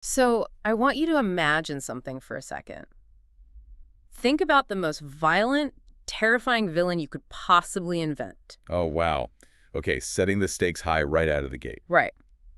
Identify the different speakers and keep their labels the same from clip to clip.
Speaker 1: So I want you to imagine something for a second. Think about the most violent, terrifying villain you could possibly invent.
Speaker 2: Oh, wow. Okay, setting the stakes high right out of the gate.
Speaker 1: Right.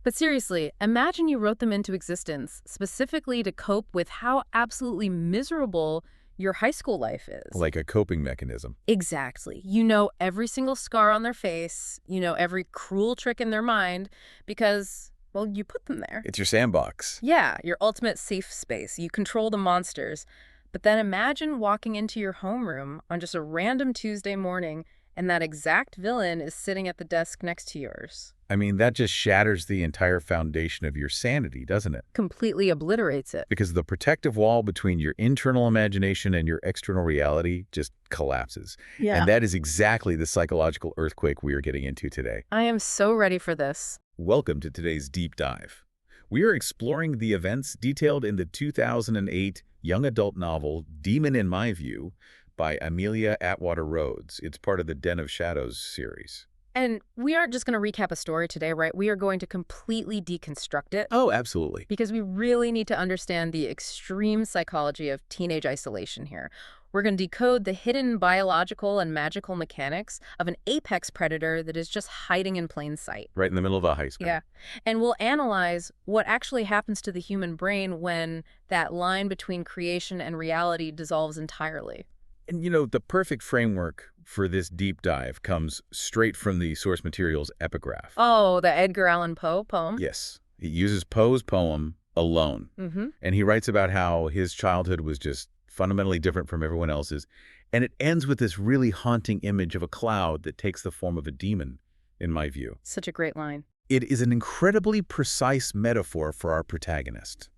Speaker 1: But seriously, imagine you wrote them into existence specifically to cope with how absolutely miserable your high school life is.
Speaker 2: Like a coping mechanism.
Speaker 1: Exactly. You know every single scar on their face, you know every cruel trick in their mind because, well, you put them there.
Speaker 2: It's your sandbox.
Speaker 1: Yeah, your ultimate safe space. You control the monsters. But then imagine walking into your homeroom on just a random Tuesday morning and that exact villain is sitting at the desk next to yours.
Speaker 2: I mean, that just shatters the entire foundation of your sanity, doesn't it?
Speaker 1: Completely obliterates it.
Speaker 2: Because the protective wall between your internal imagination and your external reality just collapses.
Speaker 1: Yeah.
Speaker 2: And that is exactly the psychological earthquake we are getting into today.
Speaker 1: I am so ready for this.
Speaker 2: Welcome to today's deep dive. We are exploring the events detailed in the 2008 young adult novel Demon in My View by Amelia Atwater-Rhodes. It's part of the Den of Shadows series.
Speaker 1: And we aren't just going to recap a story today, right? We are going to completely deconstruct it
Speaker 2: Oh, absolutely.
Speaker 1: because we really need to understand the extreme psychology of teenage isolation here. We're going to decode the hidden biological and magical mechanics of an apex predator that is just hiding in plain sight.
Speaker 2: Right in the middle of a high school.
Speaker 1: Yeah. And we'll analyze what actually happens to the human brain when that line between creation and reality dissolves entirely.
Speaker 2: And you know, the perfect framework for this deep dive comes straight from the source material's epigraph.
Speaker 1: Oh, the Edgar Allan Poe poem?
Speaker 2: Yes. It uses Poe's poem, Alone.
Speaker 1: Mm-hmm.
Speaker 2: And he writes about how his childhood was just fundamentally different from everyone else's. And it ends with this really haunting image of a cloud that takes the form of a demon, in my view.
Speaker 1: Such a great line.
Speaker 2: It is an incredibly precise metaphor for our protagonist,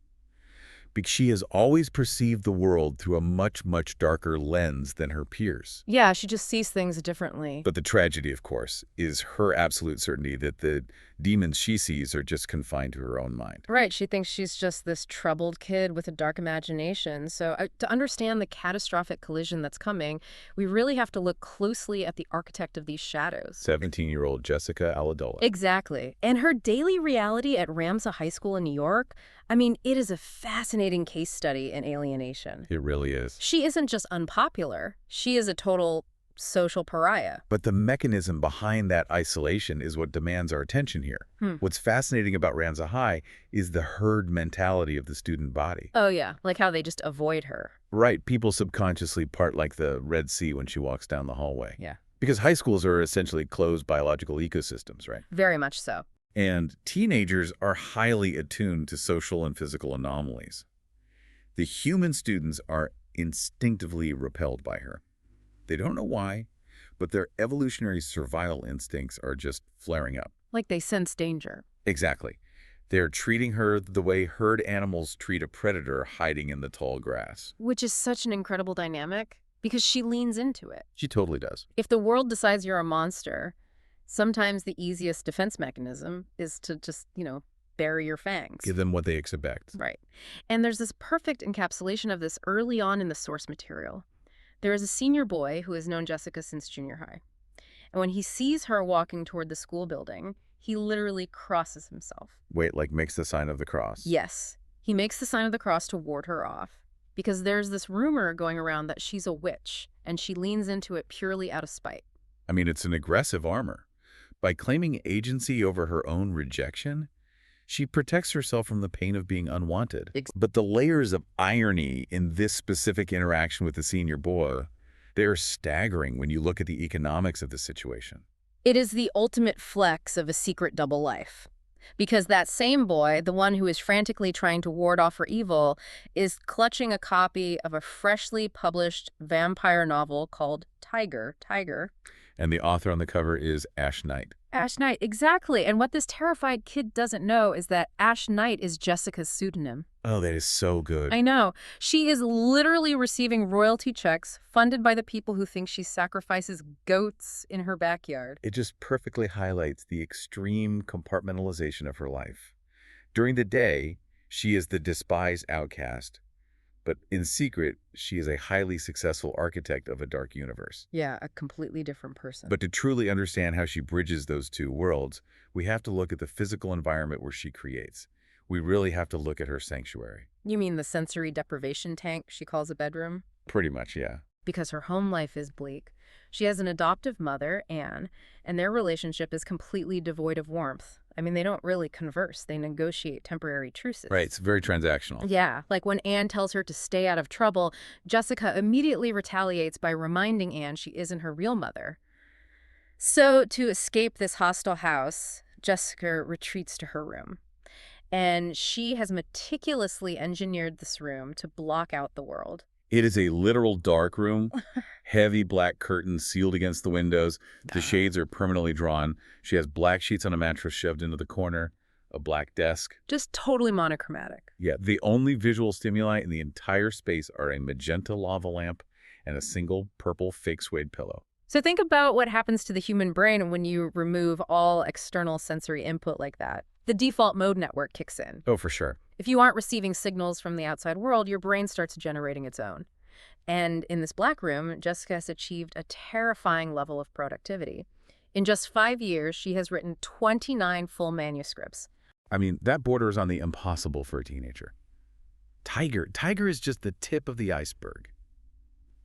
Speaker 2: because she has always perceived the world through a much, much darker lens than her peers.
Speaker 1: Yeah, she just sees things differently.
Speaker 2: But the tragedy, of course, is her absolute certainty that the demons she sees are just confined to her own mind.
Speaker 1: Right, she thinks she's just this troubled kid with a dark imagination. So to understand the catastrophic collision that's coming, we really have to look closely at the architect of these shadows.
Speaker 2: 17-year-old Jessica Allodola.
Speaker 1: Exactly. And her daily reality at Ramsey High School in New York, I mean, it is a fascinating case study in alienation.
Speaker 2: It really is.
Speaker 1: She isn't just unpopular, she is a total social pariah.
Speaker 2: But the mechanism behind that isolation is what demands our attention here. What's fascinating about Ramsey High is the herd mentality of the student body.
Speaker 1: Oh yeah, like how they just avoid her.
Speaker 2: Right, people subconsciously part like the Red Sea when she walks down the hallway.
Speaker 1: Yeah.
Speaker 2: Because high schools are essentially closed biological ecosystems, right?
Speaker 1: Very much so.
Speaker 2: And teenagers are highly attuned to social and physical anomalies. The human students are instinctively repelled by her. They don't know why, but their evolutionary survival instincts are just flaring up.
Speaker 1: Like they sense danger.
Speaker 2: Exactly. They're treating her the way herd animals treat a predator hiding in the tall grass.
Speaker 1: Which is such an incredible dynamic because she leans into it.
Speaker 2: She totally does.
Speaker 1: If the world decides you're a monster, sometimes the easiest defense mechanism is to just, bury your fangs.
Speaker 2: Give them what they expect.
Speaker 1: Right. And there's this perfect encapsulation of this early on in the source material. There is a senior boy who has known Jessica since junior high. And when he sees her walking toward the school building, he literally crosses himself.
Speaker 2: Wait, like makes the sign of the cross.
Speaker 1: Yes. He makes the sign of the cross to ward her off because there's this rumor going around that she's a witch, and she leans into it purely out of spite.
Speaker 2: I mean, it's an aggressive armor. By claiming agency over her own rejection, she protects herself from the pain of being unwanted. But the layers of irony in this specific interaction with the senior boy, they're staggering when you look at the economics of the situation.
Speaker 1: It is the ultimate flex of a secret double life. Because that same boy, the one who is frantically trying to ward off her evil, is clutching a copy of a freshly published vampire novel called Tiger.
Speaker 2: And the author on the cover is Ash Knight.
Speaker 1: Ash Knight, exactly. And what this terrified kid doesn't know is that Ash Knight is Jessica's pseudonym.
Speaker 2: Oh, that is so good.
Speaker 1: I know. She is literally receiving royalty checks funded by the people who think she sacrifices goats in her backyard.
Speaker 2: It just perfectly highlights the extreme compartmentalization of her life. During the day, she is the despised outcast. But in secret, she is a highly successful architect of a dark universe.
Speaker 1: Yeah, a completely different person.
Speaker 2: But to truly understand how she bridges those two worlds, we have to look at the physical environment where she creates. we really have to look at her sanctuary.
Speaker 1: You mean the sensory deprivation tank she calls a bedroom?
Speaker 2: Pretty much, yeah.
Speaker 1: Because her home life is bleak. She has an adoptive mother, Anne, and their relationship is completely devoid of warmth. I mean, they don't really converse. They negotiate temporary truces.
Speaker 2: Right, it's very transactional.
Speaker 1: Yeah, like when Anne tells her to stay out of trouble, Jessica immediately retaliates by reminding Anne she isn't her real mother. So, to escape this hostile house, Jessica retreats to her room. And she has meticulously engineered this room to block out the world.
Speaker 2: It is a literal dark room, heavy black curtains sealed against the windows. The shades are permanently drawn. She has black sheets on a mattress shoved into the corner, a black desk.
Speaker 1: Just totally monochromatic.
Speaker 2: Yeah, the only visual stimuli in the entire space are a magenta lava lamp and a single purple fake suede pillow.
Speaker 1: So think about what happens to the human brain when you remove all external sensory input like that. The default mode network kicks in.
Speaker 2: Oh, for sure.
Speaker 1: If you aren't receiving signals from the outside world, your brain starts generating its own. And in this black room, Jessica has achieved a terrifying level of productivity. In just 5 years, she has written 29 full manuscripts.
Speaker 2: I mean, that borders on the impossible for a teenager. Tiger is just the tip of the iceberg.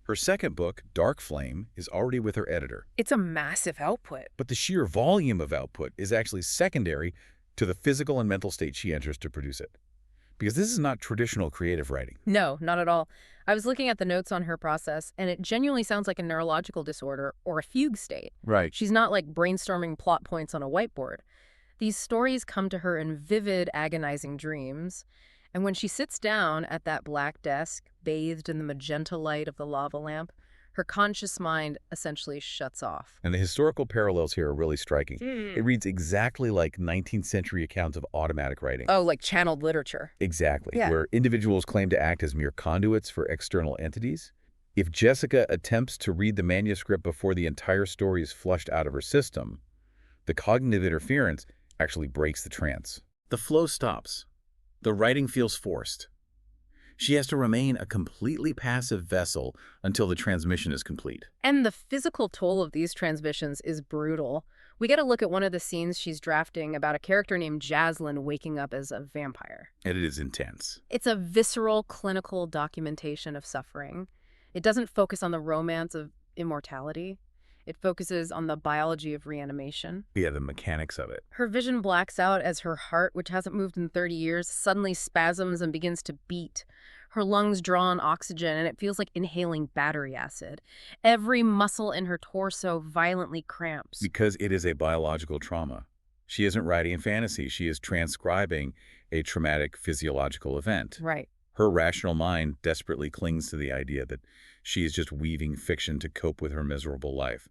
Speaker 2: Her second book, Dark Flame, is already with her editor.
Speaker 1: It's a massive output.
Speaker 2: But the sheer volume of output is actually secondary to the physical and mental state she enters to produce it. Because this is not traditional creative writing.
Speaker 1: No, not at all. I was looking at the notes on her process, and it genuinely sounds like a neurological disorder or a fugue state.
Speaker 2: Right.
Speaker 1: She's not like brainstorming plot points on a whiteboard. These stories come to her in vivid, agonizing dreams. And when she sits down at that black desk, bathed in the magenta light of the lava lamp, her conscious mind essentially shuts off.
Speaker 2: And the historical parallels here are really striking. It reads exactly like 19th century accounts of automatic writing.
Speaker 1: Oh, like channeled literature.
Speaker 2: Exactly,
Speaker 1: Yeah.
Speaker 2: where individuals claim to act as mere conduits for external entities. If Jessica attempts to read the manuscript before the entire story is flushed out of her system, the cognitive interference actually breaks the trance. The flow stops. The writing feels forced. She has to remain a completely passive vessel until the transmission is complete.
Speaker 1: And the physical toll of these transmissions is brutal. We get a look at one of the scenes she's drafting about a character named Jaslyn waking up as a vampire.
Speaker 2: And it is intense.
Speaker 1: It's a visceral, clinical documentation of suffering. It doesn't focus on the romance of immortality. It focuses on the biology of reanimation.
Speaker 2: Yeah, the mechanics of it.
Speaker 1: Her vision blacks out as her heart, which hasn't moved in 30 years, suddenly spasms and begins to beat. Her lungs draw on oxygen, and it feels like inhaling battery acid. Every muscle in her torso violently cramps.
Speaker 2: Because it is a biological trauma. She isn't writing in fantasy. She is transcribing a traumatic physiological event.
Speaker 1: Right.
Speaker 2: Her rational mind desperately clings to the idea that she is just weaving fiction to cope with her miserable life.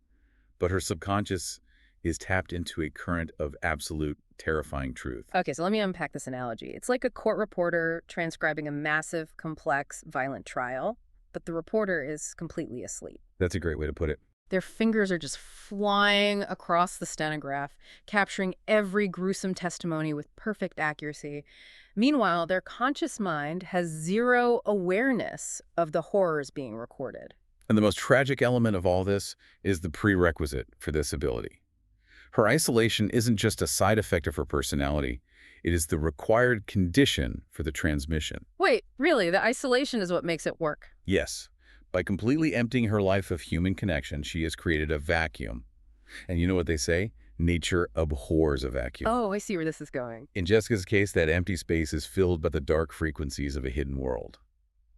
Speaker 2: But her subconscious is tapped into a current of absolute, terrifying truth.
Speaker 1: Okay, so let me unpack this analogy. It's like a court reporter transcribing a massive, complex, violent trial, but the reporter is completely asleep.
Speaker 2: That's a great way to put it.
Speaker 1: Their fingers are just flying across the stenograph, capturing every gruesome testimony with perfect accuracy. Meanwhile, their conscious mind has zero awareness of the horrors being recorded.
Speaker 2: And the most tragic element of all this is the prerequisite for this ability. Her isolation isn't just a side effect of her personality. It is the required condition for the transmission.
Speaker 1: Wait, really? The isolation is what makes it work?
Speaker 2: Yes. By completely emptying her life of human connection, she has created a vacuum. And you know what they say? Nature abhors a vacuum.
Speaker 1: Oh, I see where this is going.
Speaker 2: In Jessica's case, that empty space is filled by the dark frequencies of a hidden world.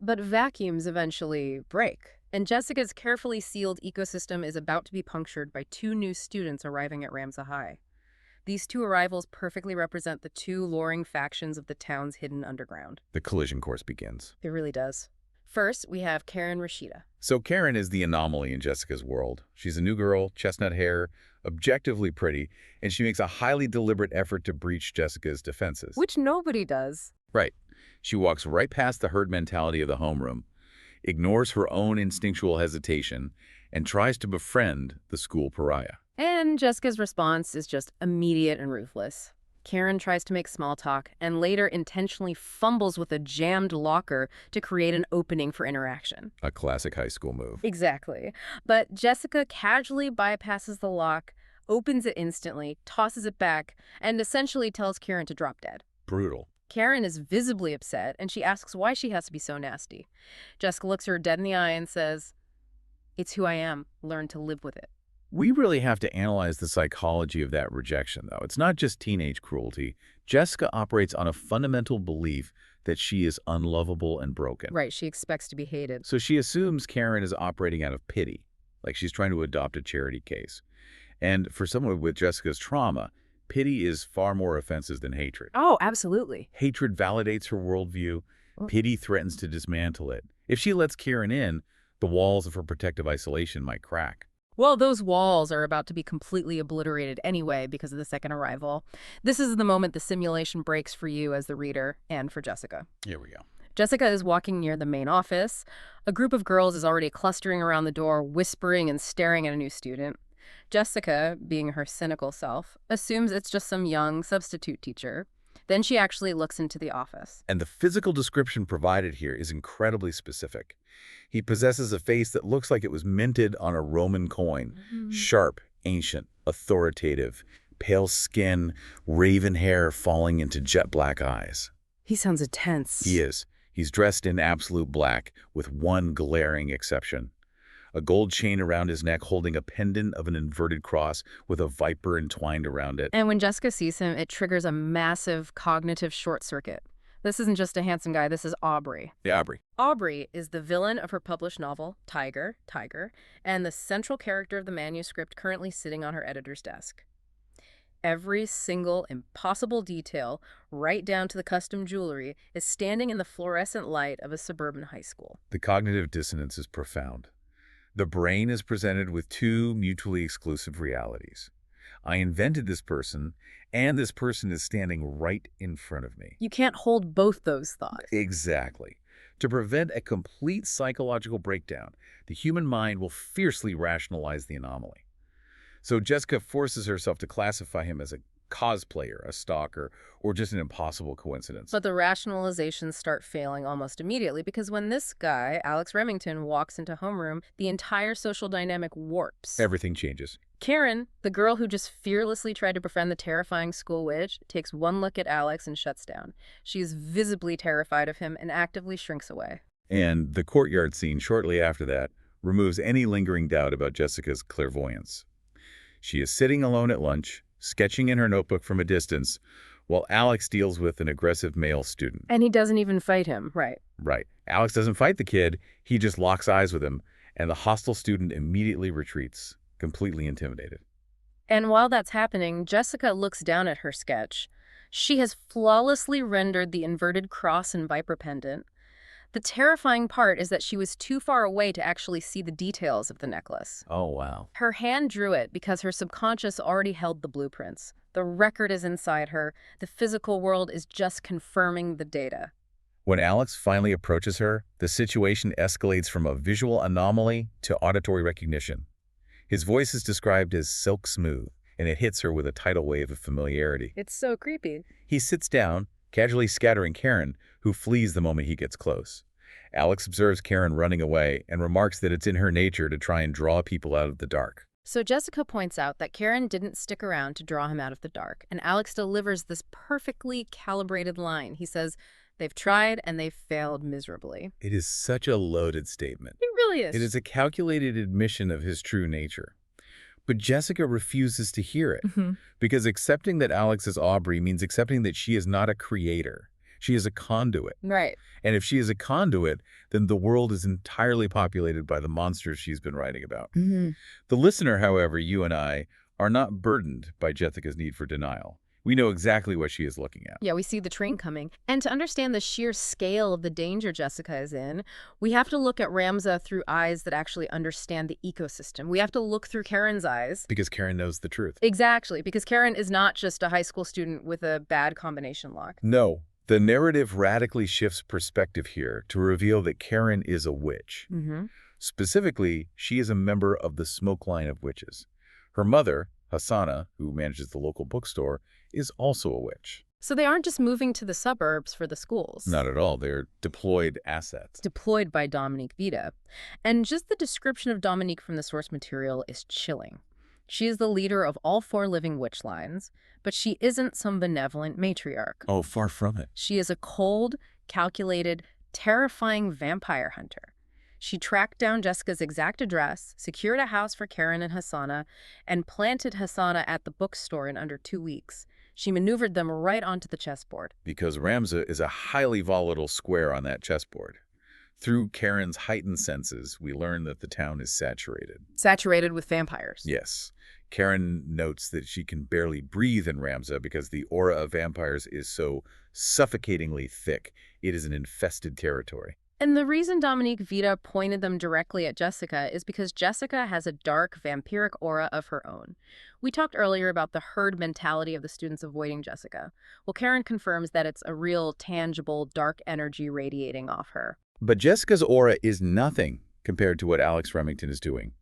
Speaker 1: But vacuums eventually break. And Jessica's carefully sealed ecosystem is about to be punctured by 2 new students arriving at Ramsey High. These 2 arrivals perfectly represent the 2 luring factions of the town's hidden underground.
Speaker 2: The collision course begins.
Speaker 1: It really does. First, we have Caryn Rashida.
Speaker 2: So Caryn is the anomaly in Jessica's world. She's a new girl, chestnut hair, objectively pretty, and she makes a highly deliberate effort to breach Jessica's defenses.
Speaker 1: Which nobody does.
Speaker 2: Right. She walks right past the herd mentality of the homeroom, ignores her own instinctual hesitation, and tries to befriend the school pariah.
Speaker 1: And Jessica's response is just immediate and ruthless. Caryn tries to make small talk and later intentionally fumbles with a jammed locker to create an opening for interaction.
Speaker 2: A classic high school move.
Speaker 1: Exactly. But Jessica casually bypasses the lock, opens it instantly, tosses it back, and essentially tells Caryn to drop dead.
Speaker 2: Brutal.
Speaker 1: Caryn is visibly upset, and she asks why she has to be so nasty. Jessica looks her dead in the eye and says, "It's who I am. Learn to live with it."
Speaker 2: We really have to analyze the psychology of that rejection, though. It's not just teenage cruelty. Jessica operates on a fundamental belief that she is unlovable and broken.
Speaker 1: Right, she expects to be hated.
Speaker 2: So she assumes Caryn is operating out of pity, like she's trying to adopt a charity case. And for someone with Jessica's trauma, pity is far more offensive than hatred.
Speaker 1: Oh, absolutely.
Speaker 2: Hatred validates her worldview.
Speaker 1: Oh.
Speaker 2: Pity threatens to dismantle it. If she lets Caryn in, the walls of her protective isolation might crack.
Speaker 1: Well, those walls are about to be completely obliterated anyway because of the second arrival. This is the moment the simulation breaks for you as the reader and for Jessica.
Speaker 2: Here we go.
Speaker 1: Jessica is walking near the main office. A group of girls is already clustering around the door, whispering and staring at a new student. Jessica, being her cynical self, assumes it's just some young substitute teacher. Then she actually looks into the office.
Speaker 2: And the physical description provided here is incredibly specific. He possesses a face that looks like it was minted on a Roman coin. Sharp, ancient, authoritative, pale skin, raven hair falling into jet black eyes.
Speaker 1: He sounds intense.
Speaker 2: He is. He's dressed in absolute black, with one glaring exception. A gold chain around his neck holding a pendant of an inverted cross with a viper entwined around it.
Speaker 1: And when Jessica sees him, it triggers a massive cognitive short circuit. This isn't just a handsome guy, this is Aubrey.
Speaker 2: Yeah, Aubrey.
Speaker 1: Aubrey is the villain of her published novel, Tiger, and the central character of the manuscript currently sitting on her editor's desk. Every single impossible detail, right down to the custom jewelry, is standing in the fluorescent light of a suburban high school.
Speaker 2: The cognitive dissonance is profound. The brain is presented with two mutually exclusive realities. I invented this person, and this person is standing right in front of me.
Speaker 1: You can't hold both those thoughts.
Speaker 2: Exactly. To prevent a complete psychological breakdown, the human mind will fiercely rationalize the anomaly. So Jessica forces herself to classify him as a cosplayer, a stalker, or just an impossible coincidence.
Speaker 1: But the rationalizations start failing almost immediately because when this guy, Alex Remington, walks into homeroom, the entire social dynamic warps.
Speaker 2: Everything changes.
Speaker 1: Caryn, the girl who just fearlessly tried to befriend the terrifying school witch, takes one look at Alex and shuts down. She is visibly terrified of him and actively shrinks away.
Speaker 2: And the courtyard scene shortly after that removes any lingering doubt about Jessica's clairvoyance. She is sitting alone at lunch, sketching in her notebook from a distance, while Alex deals with an aggressive male student.
Speaker 1: And he doesn't even fight him, right?
Speaker 2: Right. Alex doesn't fight the kid, he just locks eyes with him, and the hostile student immediately retreats, completely intimidated.
Speaker 1: And while that's happening, Jessica looks down at her sketch. She has flawlessly rendered the inverted cross and viper pendant. The terrifying part is that she was too far away to actually see the details of the necklace.
Speaker 2: Oh, wow.
Speaker 1: Her hand drew it because her subconscious already held the blueprints. The record is inside her. The physical world is just confirming the data.
Speaker 2: When Alex finally approaches her, the situation escalates from a visual anomaly to auditory recognition. His voice is described as silk smooth, and it hits her with a tidal wave of familiarity.
Speaker 1: It's so creepy.
Speaker 2: He sits down, casually scattering Caryn, who flees the moment he gets close. Alex observes Caryn running away and remarks that it's in her nature to try and draw people out of the dark.
Speaker 1: So Jessica points out that Caryn didn't stick around to draw him out of the dark, and Alex delivers this perfectly calibrated line. He says, "They've tried and they've failed miserably."
Speaker 2: It is such a loaded statement.
Speaker 1: It really is.
Speaker 2: It is a calculated admission of his true nature. But Jessica refuses to hear it, because accepting that Alex is Aubrey means accepting that she is not a creator. She is a conduit.
Speaker 1: Right.
Speaker 2: And if she is a conduit, then the world is entirely populated by the monsters she's been writing about. The listener, however, you and I, are not burdened by Jessica's need for denial. We know exactly what she is looking at.
Speaker 1: Yeah, we see the train coming. And to understand the sheer scale of the danger Jessica is in, we have to look at Ramza through eyes that actually understand the ecosystem. We have to look through Caryn's eyes.
Speaker 2: Because Caryn knows the truth.
Speaker 1: Exactly, because Caryn is not just a high school student with a bad combination lock.
Speaker 2: No. The narrative radically shifts perspective here to reveal that Caryn is a witch. Specifically, she is a member of the smoke line of witches. Her mother, Hassana, who manages the local bookstore, is also a witch.
Speaker 1: So they aren't just moving to the suburbs for the schools.
Speaker 2: Not at all. They're deployed assets.
Speaker 1: Deployed by Dominique Vida. And just the description of Dominique from the source material is chilling. She is the leader of all 4 living witch lines, but she isn't some benevolent matriarch.
Speaker 2: Oh, far from it.
Speaker 1: She is a cold, calculated, terrifying vampire hunter. She tracked down Jessica's exact address, secured a house for Caryn and Hassana, and planted Hassana at the bookstore in under 2 weeks. She maneuvered them right onto the chessboard.
Speaker 2: Because Ramza is a highly volatile square on that chessboard. Through Caryn's heightened senses, we learn that the town is saturated.
Speaker 1: Saturated with vampires.
Speaker 2: Yes. Caryn notes that she can barely breathe in Ramza because the aura of vampires is so suffocatingly thick. It is an infested territory.
Speaker 1: And the reason Dominique Vita pointed them directly at Jessica is because Jessica has a dark, vampiric aura of her own. We talked earlier about the herd mentality of the students avoiding Jessica. Well, Caryn confirms that it's a real, tangible, dark energy radiating off her.
Speaker 2: But Jessica's aura is nothing compared to what Alex Remington is doing.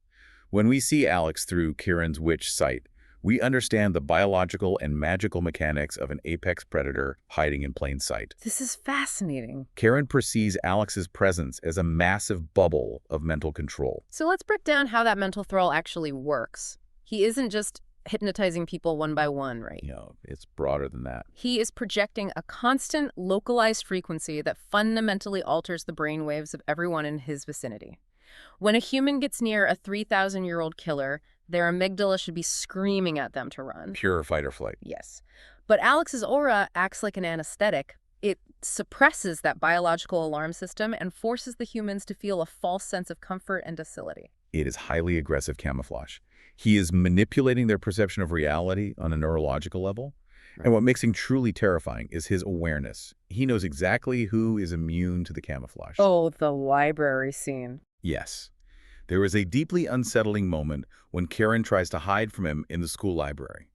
Speaker 2: When we see Alex through Caryn's witch sight, we understand the biological and magical mechanics of an apex predator hiding in plain sight.
Speaker 1: This is fascinating.
Speaker 2: Caryn perceives Alex's presence as a massive bubble of mental control.
Speaker 1: So let's break down how that mental thrall actually works. He isn't just hypnotizing people one by one, right?
Speaker 2: It's broader than that.
Speaker 1: He is projecting a constant, localized frequency that fundamentally alters the brainwaves of everyone in his vicinity. When a human gets near a 3,000-year-old killer, their amygdala should be screaming at them to run.
Speaker 2: Pure fight or flight.
Speaker 1: Yes. But Alex's aura acts like an anesthetic. It suppresses that biological alarm system and forces the humans to feel a false sense of comfort and docility.
Speaker 2: It is highly aggressive camouflage. He is manipulating their perception of reality on a neurological level. Right. And what makes him truly terrifying is his awareness. He knows exactly who is immune to the camouflage.
Speaker 1: Oh, the library scene.
Speaker 2: Yes. There is a deeply unsettling moment when Caryn tries to hide from him in the school library.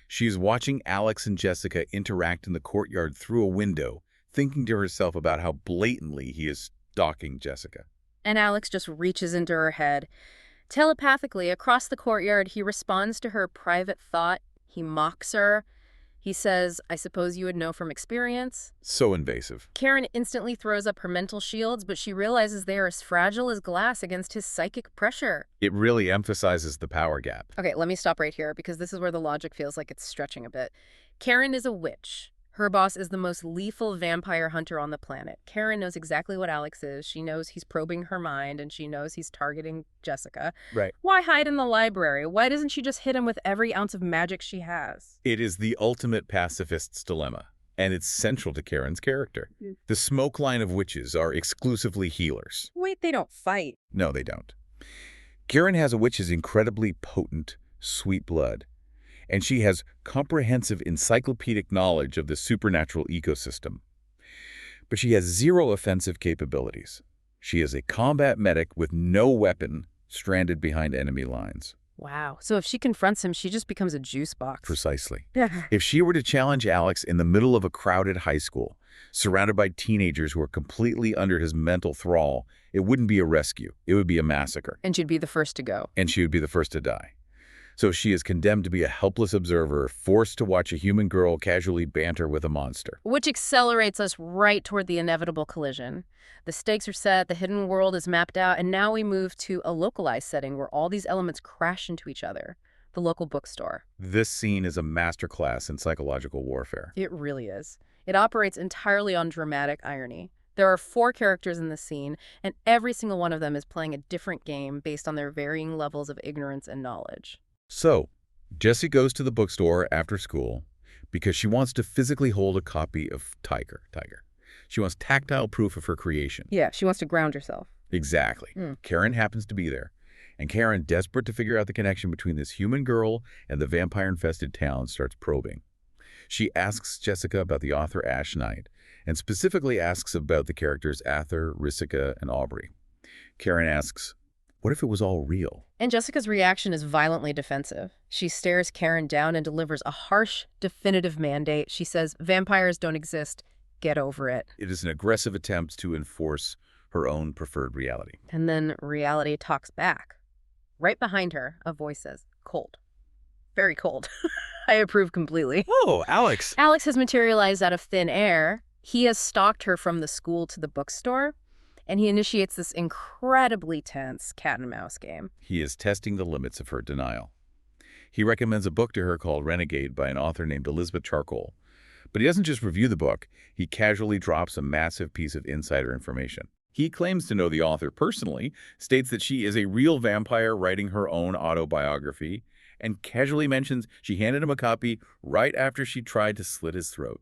Speaker 2: She is watching Alex and Jessica interact in the courtyard through a window, thinking to herself about how blatantly he is stalking Jessica.
Speaker 1: And Alex just reaches into her head. Telepathically, across the courtyard, he responds to her private thought. He mocks her. He says, "I suppose you would know from experience."
Speaker 2: So invasive.
Speaker 1: Caryn instantly throws up her mental shields, but she realizes they are as fragile as glass against his psychic pressure.
Speaker 2: It really emphasizes the power gap.
Speaker 1: Okay, let me stop right here because this is where the logic feels like it's stretching a bit. Caryn is a witch. Her boss is the most lethal vampire hunter on the planet. Caryn knows exactly what Alex is. She knows he's probing her mind, and she knows he's targeting Jessica.
Speaker 2: Right.
Speaker 1: Why hide in the library? Why doesn't she just hit him with every ounce of magic she has?
Speaker 2: It is the ultimate pacifist's dilemma, and it's central to Caryn's character. The smoke line of witches are exclusively healers.
Speaker 1: Wait, they don't fight.
Speaker 2: No, they don't. Caryn has a witch's incredibly potent, sweet blood, and she has comprehensive encyclopedic knowledge of the supernatural ecosystem. But she has zero offensive capabilities. She is a combat medic with no weapon, stranded behind enemy lines.
Speaker 1: Wow. So if she confronts him, she just becomes a juice box.
Speaker 2: Precisely.
Speaker 1: Yeah.
Speaker 2: If she were to challenge Alex in the middle of a crowded high school, surrounded by teenagers who are completely under his mental thrall, it wouldn't be a rescue. It would be a massacre.
Speaker 1: And she'd be the first to go.
Speaker 2: And she would be the first to die. So she is condemned to be a helpless observer, forced to watch a human girl casually banter with a monster.
Speaker 1: Which accelerates us right toward the inevitable collision. The stakes are set, the hidden world is mapped out, and now we move to a localized setting where all these elements crash into each other. The local bookstore.
Speaker 2: This scene is a masterclass in psychological warfare.
Speaker 1: It really is. It operates entirely on dramatic irony. There are 4 characters in the scene, and every single one of them is playing a different game based on their varying levels of ignorance and knowledge.
Speaker 2: So, Jessie goes to the bookstore after school because she wants to physically hold a copy of Tiger. She wants tactile proof of her creation.
Speaker 1: Yeah, she wants to ground herself.
Speaker 2: Exactly. Caryn happens to be there. And Caryn, desperate to figure out the connection between this human girl and the vampire-infested town, starts probing. She asks Jessica about the author Ash Knight, and specifically asks about the characters Ather, Risica, and Aubrey. Caryn asks, what if it was all real?
Speaker 1: And Jessica's reaction is violently defensive. She stares Caryn down and delivers a harsh, definitive mandate. She says, vampires don't exist. Get over it.
Speaker 2: It is an aggressive attempt to enforce her own preferred reality.
Speaker 1: And then reality talks back. Right behind her, a voice says, cold. Very cold. I approve completely.
Speaker 2: Oh, Alex.
Speaker 1: Alex has materialized out of thin air. He has stalked her from the school to the bookstore. And he initiates this incredibly tense cat-and-mouse game.
Speaker 2: He is testing the limits of her denial. He recommends a book to her called Renegade by an author named Elizabeth Charcoal. But he doesn't just review the book, he casually drops a massive piece of insider information. He claims to know the author personally, states that she is a real vampire writing her own autobiography, and casually mentions she handed him a copy right after she tried to slit his throat.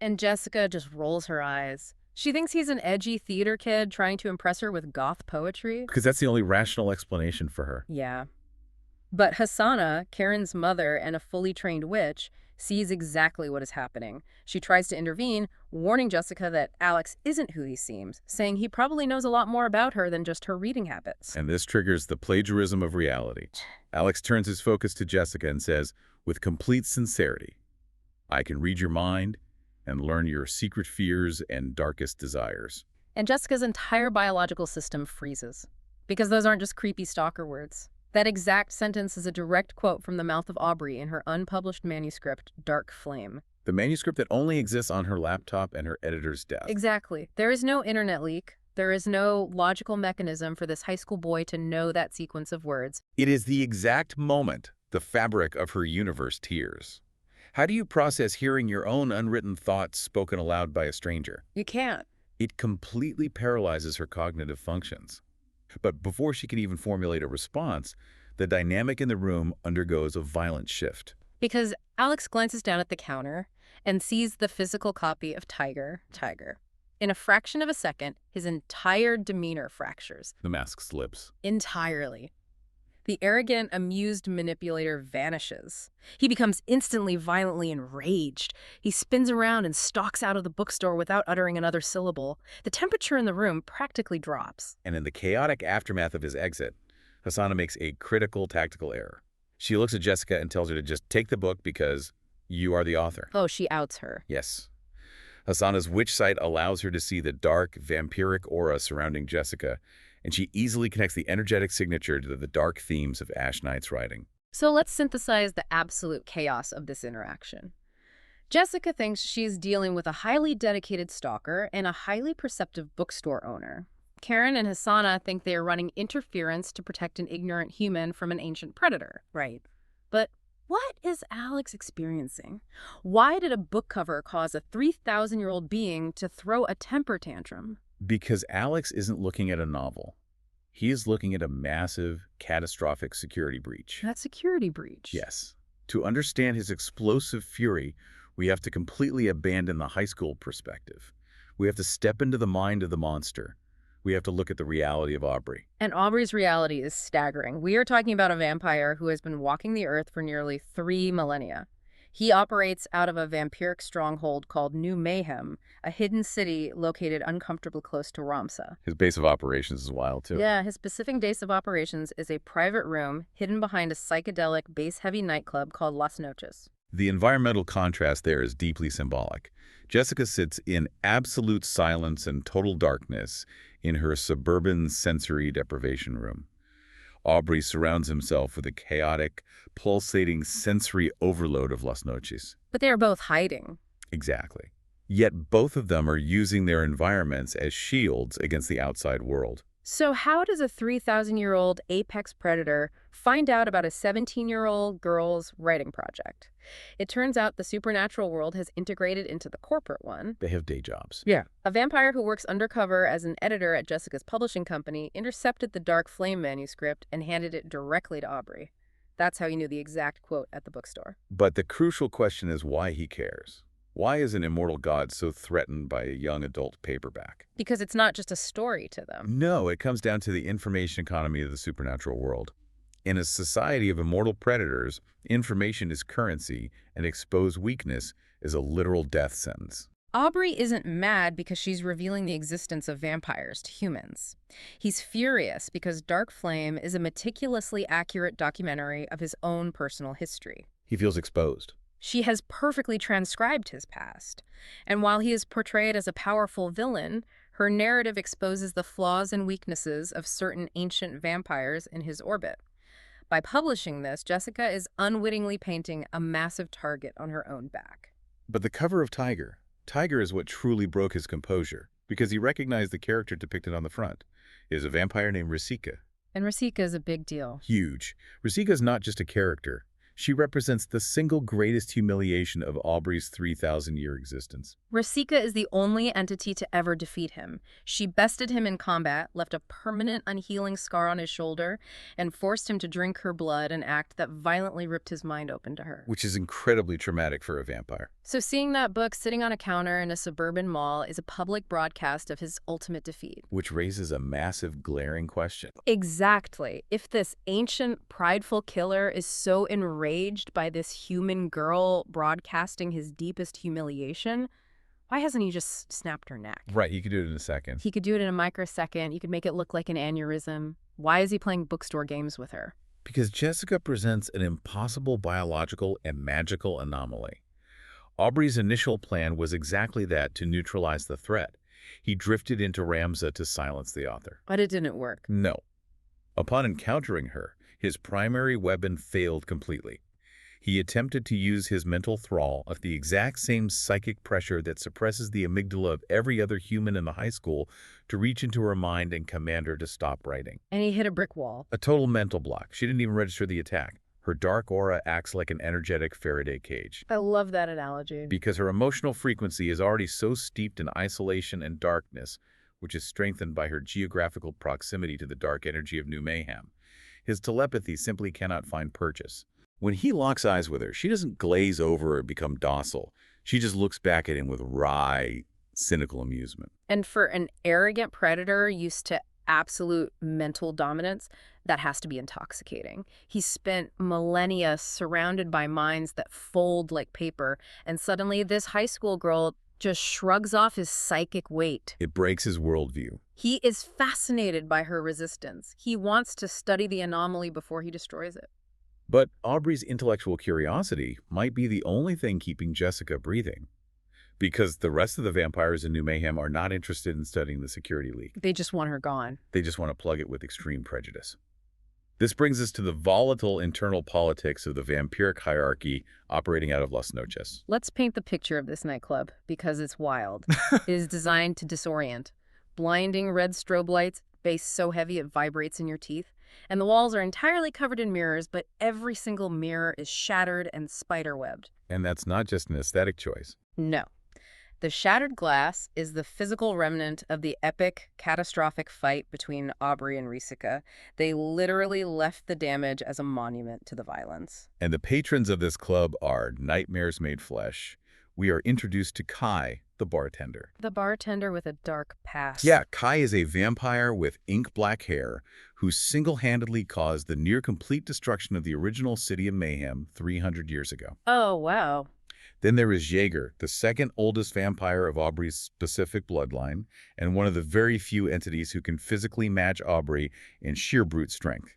Speaker 1: And Jessica just rolls her eyes. She thinks he's an edgy theater kid trying to impress her with goth poetry.
Speaker 2: Because that's the only rational explanation for her.
Speaker 1: Yeah. But Hassana, Caryn's mother and a fully trained witch, sees exactly what is happening. She tries to intervene, warning Jessica that Alex isn't who he seems, saying he probably knows a lot more about her than just her reading habits.
Speaker 2: And this triggers the plagiarism of reality. Alex turns his focus to Jessica and says, with complete sincerity, I can read your mind and learn your secret fears and darkest desires.
Speaker 1: And Jessica's entire biological system freezes. Because those aren't just creepy stalker words. That exact sentence is a direct quote from the mouth of Aubrey in her unpublished manuscript, Dark Flame.
Speaker 2: The manuscript that only exists on her laptop and her editor's desk.
Speaker 1: Exactly. There is no internet leak. There is no logical mechanism for this high school boy to know that sequence of words.
Speaker 2: It is the exact moment the fabric of her universe tears. How do you process hearing your own unwritten thoughts spoken aloud by a stranger?
Speaker 1: You can't.
Speaker 2: It completely paralyzes her cognitive functions. But before she can even formulate a response, the dynamic in the room undergoes a violent shift.
Speaker 1: Because Alex glances down at the counter and sees the physical copy of Tiger. In a fraction of a second, his entire demeanor fractures.
Speaker 2: The mask slips.
Speaker 1: Entirely. The arrogant, amused manipulator vanishes. He becomes instantly violently enraged. He spins around and stalks out of the bookstore without uttering another syllable. The temperature in the room practically drops.
Speaker 2: And in the chaotic aftermath of his exit, Hassana makes a critical tactical error. She looks at Jessica and tells her to just take the book because you are the author.
Speaker 1: Oh, she outs her.
Speaker 2: Yes. Hassana's witch sight allows her to see the dark, vampiric aura surrounding Jessica, and she easily connects the energetic signature to the dark themes of Ash Knight's writing.
Speaker 1: So let's synthesize the absolute chaos of this interaction. Jessica thinks she's dealing with a highly dedicated stalker and a highly perceptive bookstore owner. Caryn and Hassana think they are running interference to protect an ignorant human from an ancient predator. Right. But what is Alex experiencing? Why did a book cover cause a 3,000-year-old being to throw a temper tantrum?
Speaker 2: Because Alex isn't looking at a novel. He is looking at a massive, catastrophic security breach.
Speaker 1: That security breach?
Speaker 2: Yes. To understand his explosive fury, we have to completely abandon the high school perspective. We have to step into the mind of the monster. We have to look at the reality of Aubrey.
Speaker 1: And Aubrey's reality is staggering. We are talking about a vampire who has been walking the earth for nearly 3 millennia. He operates out of a vampiric stronghold called New Mayhem, a hidden city located uncomfortably close to Ramsa.
Speaker 2: His base of operations is wild, too.
Speaker 1: Yeah, his specific base of operations is a private room hidden behind a psychedelic, bass-heavy nightclub called Las Noches.
Speaker 2: The environmental contrast there is deeply symbolic. Jessica sits in absolute silence and total darkness in her suburban sensory deprivation room. Aubrey surrounds himself with a chaotic, pulsating sensory overload of Las Noches.
Speaker 1: But they are both hiding.
Speaker 2: Exactly. Yet both of them are using their environments as shields against the outside world.
Speaker 1: So how does a 3,000-year-old apex predator find out about a 17-year-old girl's writing project? It turns out the supernatural world has integrated into the corporate one.
Speaker 2: They have day jobs.
Speaker 1: Yeah. A vampire who works undercover as an editor at Jessica's publishing company intercepted the Dark Flame manuscript and handed it directly to Aubrey. That's how he knew the exact quote at the bookstore.
Speaker 2: But the crucial question is why he cares. Why is an immortal god so threatened by a young adult paperback?
Speaker 1: Because it's not just a story to them.
Speaker 2: No, it comes down to the information economy of the supernatural world. In a society of immortal predators, information is currency, and exposed weakness is a literal death sentence.
Speaker 1: Aubrey isn't mad because she's revealing the existence of vampires to humans. He's furious because Dark Flame is a meticulously accurate documentary of his own personal history.
Speaker 2: He feels exposed.
Speaker 1: She has perfectly transcribed his past. And while he is portrayed as a powerful villain, her narrative exposes the flaws and weaknesses of certain ancient vampires in his orbit. By publishing this, Jessica is unwittingly painting a massive target on her own back.
Speaker 2: But the cover of Tiger is what truly broke his composure, because he recognized the character depicted on the front. It is a vampire named Rashida.
Speaker 1: And Rashida is a big deal.
Speaker 2: Huge. Rashida is not just a character. She represents the single greatest humiliation of Aubrey's 3,000-year existence.
Speaker 1: Rashida is the only entity to ever defeat him. She bested him in combat, left a permanent unhealing scar on his shoulder, and forced him to drink her blood, an act that violently ripped his mind open to her.
Speaker 2: Which is incredibly traumatic for a vampire.
Speaker 1: So seeing that book sitting on a counter in a suburban mall is a public broadcast of his ultimate defeat.
Speaker 2: Which raises a massive, glaring question.
Speaker 1: Exactly. If this ancient, prideful killer is so enraged by this human girl broadcasting his deepest humiliation, why hasn't he just snapped her neck?
Speaker 2: Right, he could do it in a second.
Speaker 1: He could do it in a microsecond. You could make it look like an aneurysm. Why is he playing bookstore games with her?
Speaker 2: Because Jessica presents an impossible biological and magical anomaly. Aubrey's initial plan was exactly that, to neutralize the threat. He drifted into Ramza to silence the author.
Speaker 1: But it didn't work.
Speaker 2: No. Upon encountering her, his primary weapon failed completely. He attempted to use his mental thrall of the exact same psychic pressure that suppresses the amygdala of every other human in the high school to reach into her mind and command her to stop writing.
Speaker 1: And he hit a brick wall.
Speaker 2: A total mental block. She didn't even register the attack. Her dark aura acts like an energetic Faraday cage.
Speaker 1: I love that analogy.
Speaker 2: Because her emotional frequency is already so steeped in isolation and darkness, which is strengthened by her geographical proximity to the dark energy of New Mayhem. His telepathy simply cannot find purchase. When he locks eyes with her, she doesn't glaze over or become docile. She just looks back at him with wry, cynical amusement.
Speaker 1: And for an arrogant predator used to absolute mental dominance, that has to be intoxicating. He spent millennia surrounded by minds that fold like paper, and suddenly this high school girl just shrugs off his psychic weight.
Speaker 2: It breaks his worldview.
Speaker 1: He is fascinated by her resistance. He wants to study the anomaly before he destroys it.
Speaker 2: But Aubrey's intellectual curiosity might be the only thing keeping Jessica breathing. Because the rest of the vampires in New Mayhem are not interested in studying the security leak.
Speaker 1: They just want her gone.
Speaker 2: They just want to plug it with extreme prejudice. This brings us to the volatile internal politics of the vampiric hierarchy operating out of Las Noches.
Speaker 1: Let's paint the picture of this nightclub, because it's wild. It is designed to disorient. Blinding red strobe lights, bass so heavy it vibrates in your teeth. And the walls are entirely covered in mirrors, but every single mirror is shattered and spider-webbed.
Speaker 2: And that's not just an aesthetic choice.
Speaker 1: No. The shattered glass is the physical remnant of the epic, catastrophic fight between Aubrey and Rashida. They literally left the damage as a monument to the violence.
Speaker 2: And the patrons of this club are nightmares made flesh. We are introduced to Kai, the bartender.
Speaker 1: The bartender with a dark past.
Speaker 2: Yeah, Kai is a vampire with ink-black hair who single-handedly caused the near-complete destruction of the original city of Mayhem 300 years ago.
Speaker 1: Oh, wow.
Speaker 2: Then there is Jaeger, the second oldest vampire of Aubrey's specific bloodline, and one of the very few entities who can physically match Aubrey in sheer brute strength.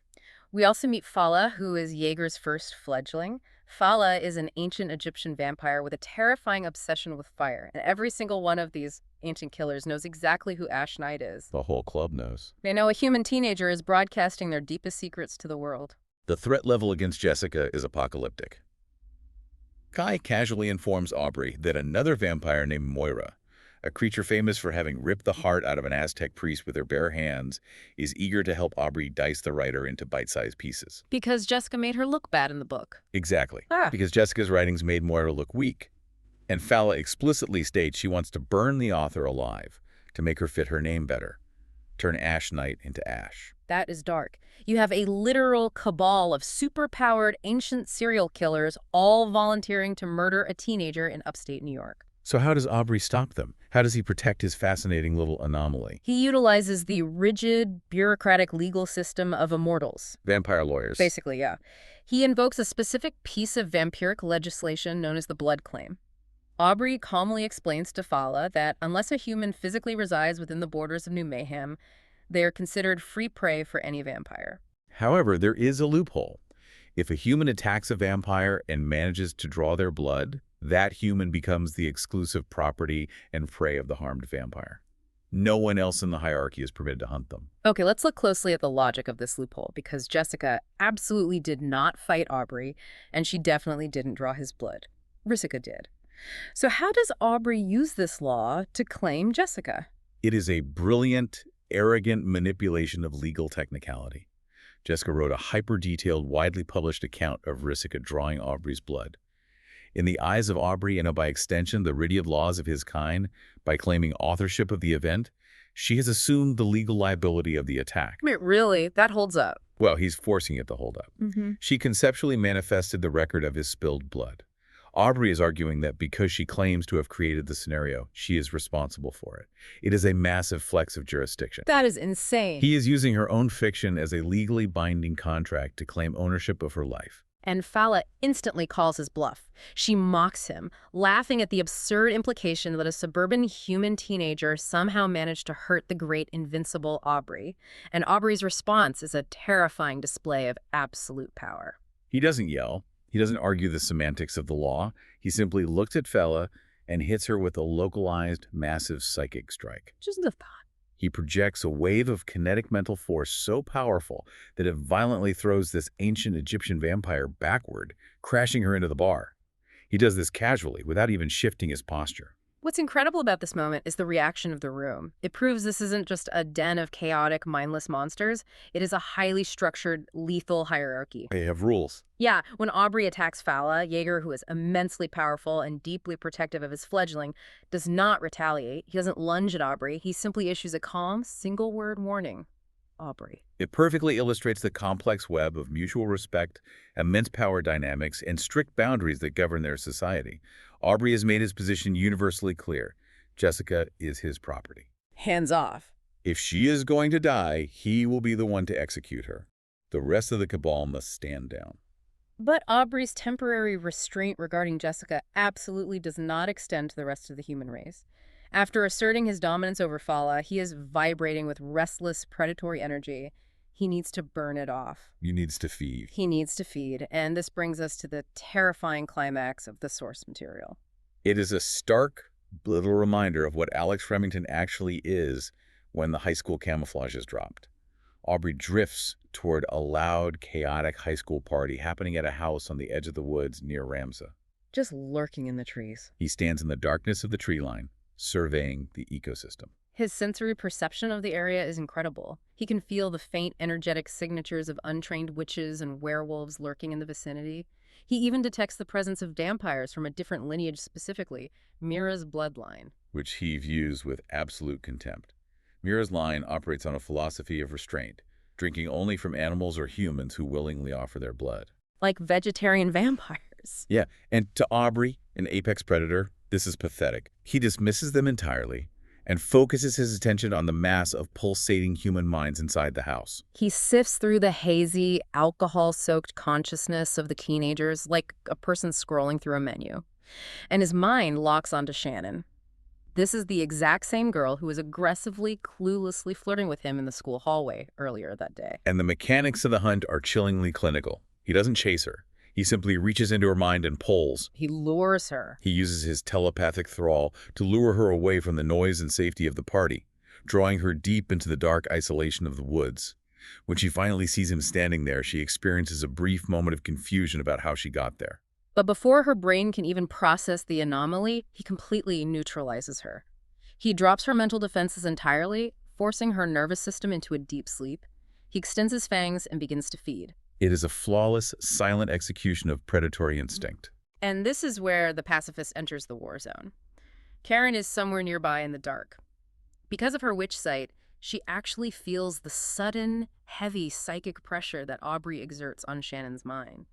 Speaker 1: We also meet Fala, who is Jaeger's first fledgling. Fala is an ancient Egyptian vampire with a terrifying obsession with fire. And every single one of these ancient killers knows exactly who Ash Knight is.
Speaker 2: The whole club knows.
Speaker 1: They know a human teenager is broadcasting their deepest secrets to the world.
Speaker 2: The threat level against Jessica is apocalyptic. Kai casually informs Aubrey that another vampire named Moira, a creature famous for having ripped the heart out of an Aztec priest with her bare hands, is eager to help Aubrey dice the writer into bite-sized pieces.
Speaker 1: Because Jessica made her look bad in the book.
Speaker 2: Exactly. Because Jessica's writings made Moira look weak. And Fala explicitly states she wants to burn the author alive to make her fit her name better. Turn Ash Knight into Ash.
Speaker 1: That is dark. You have a literal cabal of superpowered ancient serial killers all volunteering to murder a teenager in upstate New York.
Speaker 2: So how does Aubrey stop them? How does he protect his fascinating little anomaly?
Speaker 1: He utilizes the rigid, bureaucratic legal system of immortals.
Speaker 2: Vampire lawyers.
Speaker 1: Basically, yeah. He invokes a specific piece of vampiric legislation known as the blood claim. Aubrey calmly explains to Fala that unless a human physically resides within the borders of New Mayhem, they are considered free prey for any vampire.
Speaker 2: However, there is a loophole. If a human attacks a vampire and manages to draw their blood, that human becomes the exclusive property and prey of the harmed vampire. No one else in the hierarchy is permitted to hunt them.
Speaker 1: Okay, let's look closely at the logic of this loophole, because Jessica absolutely did not fight Aubrey, and she definitely didn't draw his blood. Rashida did. So how does Aubrey use this law to claim Jessica?
Speaker 2: It is a brilliant, arrogant manipulation of legal technicality. Jessica wrote a hyper-detailed, widely published account of Rashida drawing Aubrey's blood. In the eyes of Aubrey and by extension the Rydia laws of his kind, by claiming authorship of the event, she has assumed the legal liability of the attack.
Speaker 1: I mean, really, that holds up.
Speaker 2: Well, he's forcing it to hold up. She conceptually manifested the record of his spilled blood. Aubrey is arguing that because she claims to have created the scenario, she is responsible for it. It is a massive flex of jurisdiction.
Speaker 1: That is insane.
Speaker 2: He is using her own fiction as a legally binding contract to claim ownership of her life.
Speaker 1: And Fala instantly calls his bluff. She mocks him, laughing at the absurd implication that a suburban human teenager somehow managed to hurt the great invincible Aubrey. And Aubrey's response is a terrifying display of absolute power.
Speaker 2: He doesn't yell. He doesn't argue the semantics of the law. He simply looks at Fala and hits her with a localized, massive psychic strike.
Speaker 1: Just a thought.
Speaker 2: He projects a wave of kinetic mental force so powerful that it violently throws this ancient Egyptian vampire backward, crashing her into the bar. He does this casually, without even shifting his posture.
Speaker 1: What's incredible about this moment is the reaction of the room. It proves this isn't just a den of chaotic, mindless monsters. It is a highly structured, lethal hierarchy.
Speaker 2: They have rules.
Speaker 1: Yeah, when Aubrey attacks Fala, Jaeger, who is immensely powerful and deeply protective of his fledgling, does not retaliate. He doesn't lunge at Aubrey. He simply issues a calm, single-word warning. Aubrey.
Speaker 2: It perfectly illustrates the complex web of mutual respect, immense power dynamics, and strict boundaries that govern their society. Aubrey has made his position universally clear. Jessica is his property.
Speaker 1: Hands off.
Speaker 2: If she is going to die, he will be the one to execute her. The rest of the cabal must stand down.
Speaker 1: But Aubrey's temporary restraint regarding Jessica absolutely does not extend to the rest of the human race. After asserting his dominance over Fala, he is vibrating with restless, predatory energy. He needs to burn it off.
Speaker 2: He needs to feed.
Speaker 1: He needs to feed, and this brings us to the terrifying climax of the source material.
Speaker 2: It is a stark little reminder of what Alex Remington actually is when the high school camouflage is dropped. Aubrey drifts toward a loud, chaotic high school party happening at a house on the edge of the woods near Ramsey.
Speaker 1: Just lurking in the trees.
Speaker 2: He stands in the darkness of the tree line, surveying the ecosystem.
Speaker 1: His sensory perception of the area is incredible. He can feel the faint, energetic signatures of untrained witches and werewolves lurking in the vicinity. He even detects the presence of vampires from a different lineage specifically, Mira's bloodline.
Speaker 2: Which he views with absolute contempt. Mira's line operates on a philosophy of restraint, drinking only from animals or humans who willingly offer their blood.
Speaker 1: Like vegetarian vampires.
Speaker 2: Yeah, and to Aubrey, an apex predator, this is pathetic. He dismisses them entirely and focuses his attention on the mass of pulsating human minds inside the house.
Speaker 1: He sifts through the hazy, alcohol-soaked consciousness of the teenagers like a person scrolling through a menu. And his mind locks onto Shannon. This is the exact same girl who was aggressively, cluelessly flirting with him in the school hallway earlier that day.
Speaker 2: And the mechanics of the hunt are chillingly clinical. He doesn't chase her. He simply reaches into her mind and pulls.
Speaker 1: He lures her.
Speaker 2: He uses his telepathic thrall to lure her away from the noise and safety of the party, drawing her deep into the dark isolation of the woods. When she finally sees him standing there, she experiences a brief moment of confusion about how she got there.
Speaker 1: But before her brain can even process the anomaly, he completely neutralizes her. He drops her mental defenses entirely, forcing her nervous system into a deep sleep. He extends his fangs and begins to feed.
Speaker 2: It is a flawless, silent execution of predatory instinct.
Speaker 1: And this is where the pacifist enters the war zone. Caryn is somewhere nearby in the dark. Because of her witch sight, she actually feels the sudden, heavy psychic pressure that Aubrey exerts on Shannon's mind.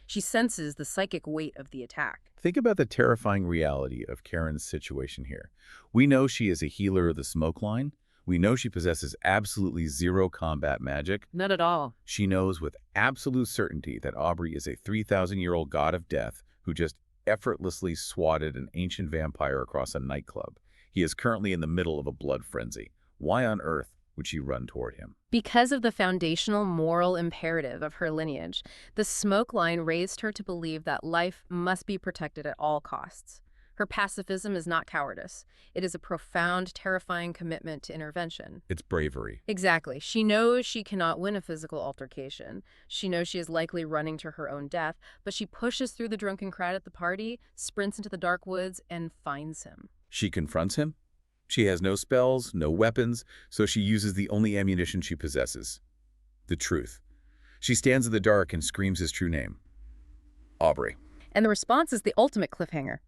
Speaker 1: She senses the psychic weight of the attack.
Speaker 2: Think about the terrifying reality of Caryn's situation here. We know she is a healer of the smoke line. We know she possesses absolutely zero combat magic.
Speaker 1: Not at all.
Speaker 2: She knows with absolute certainty that Aubrey is a 3,000-year-old god of death who just effortlessly swatted an ancient vampire across a nightclub. He is currently in the middle of a blood frenzy. Why on earth would she run toward him?
Speaker 1: Because of the foundational moral imperative of her lineage, the smoke line raised her to believe that life must be protected at all costs. Her pacifism is not cowardice. It is a profound, terrifying commitment to intervention.
Speaker 2: It's bravery.
Speaker 1: Exactly. She knows she cannot win a physical altercation. She knows she is likely running to her own death, but she pushes through the drunken crowd at the party, sprints into the dark woods, and finds him.
Speaker 2: She confronts him. She has no spells, no weapons, so she uses the only ammunition she possesses: the truth. She stands in the dark and screams his true name, Aubrey.
Speaker 1: And the response is the ultimate cliffhanger.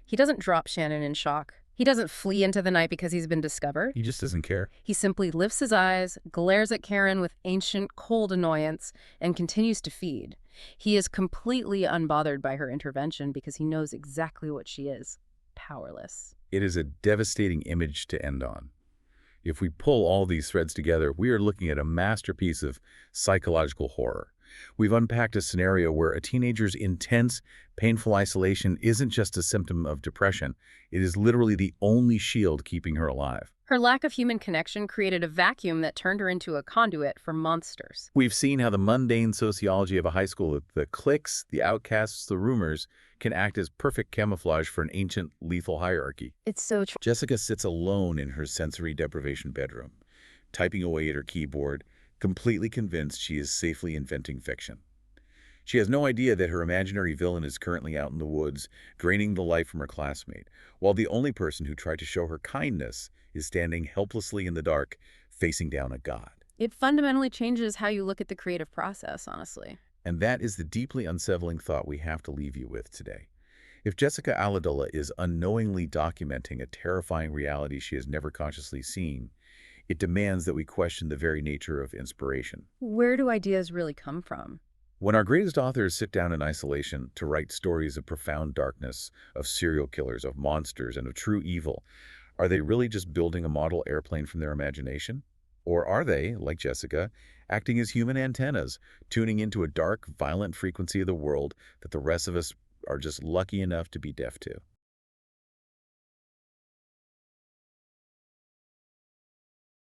Speaker 1: He doesn't drop Shannon in shock. He doesn't flee into the night because he's been discovered.
Speaker 2: He just doesn't care.
Speaker 1: He simply lifts his eyes, glares at Caryn with ancient, cold annoyance, and continues to feed. He is completely unbothered by her intervention because he knows exactly what she is: powerless.
Speaker 2: It is a devastating image to end on. If we pull all these threads together, we are looking at a masterpiece of psychological horror. We've unpacked a scenario where a teenager's intense, painful isolation isn't just a symptom of depression. It is literally the only shield keeping her alive.
Speaker 1: Her lack of human connection created a vacuum that turned her into a conduit for monsters.
Speaker 2: We've seen how the mundane sociology of a high school, the cliques, the outcasts, the rumors, can act as perfect camouflage for an ancient, lethal hierarchy.
Speaker 1: It's so true.
Speaker 2: Jessica sits alone in her sensory deprivation bedroom, typing away at her keyboard, completely convinced she is safely inventing fiction. She has no idea that her imaginary villain is currently out in the woods, draining the life from her classmate, while the only person who tried to show her kindness is standing helplessly in the dark, facing down a god.
Speaker 1: It fundamentally changes how you look at the creative process, honestly.
Speaker 2: And that is the deeply unsettling thought we have to leave you with today. If Jessica Allodola is unknowingly documenting a terrifying reality she has never consciously seen, it demands that we question the very nature of inspiration.
Speaker 1: Where do ideas really come from?
Speaker 2: When our greatest authors sit down in isolation to write stories of profound darkness, of serial killers, of monsters, and of true evil, are they really just building a model airplane from their imagination? Or are they, like Jessica, acting as human antennas, tuning into a dark, violent frequency of the world that the rest of us are just lucky enough to be deaf to?